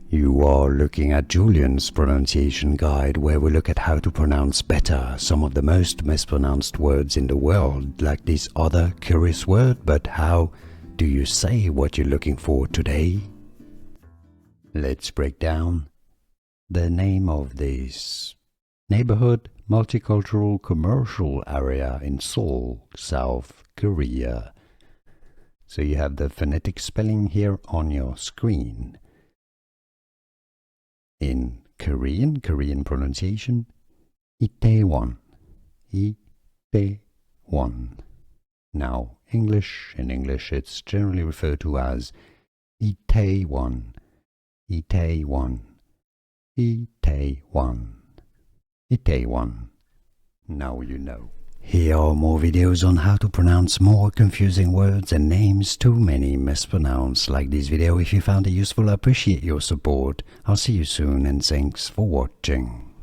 You are looking at Julian's pronunciation guide, where we look at how to pronounce better some of the most mispronounced words in the world, like this other curious word. But how do you say what you're looking for today? Let's break down the name of this neighborhood multicultural commercial area in Seoul, South Korea. So you have the phonetic spelling here on your screen. In Korean pronunciation, Itaewon, Itaewon. Now, in English it's generally referred to as Itaewon, Itaewon, Itaewon, Itaewon. Now you know. Here are more videos on how to pronounce more confusing words and names too many mispronounced. Like this video if you found it useful. I appreciate your support. I'll see you soon and thanks for watching.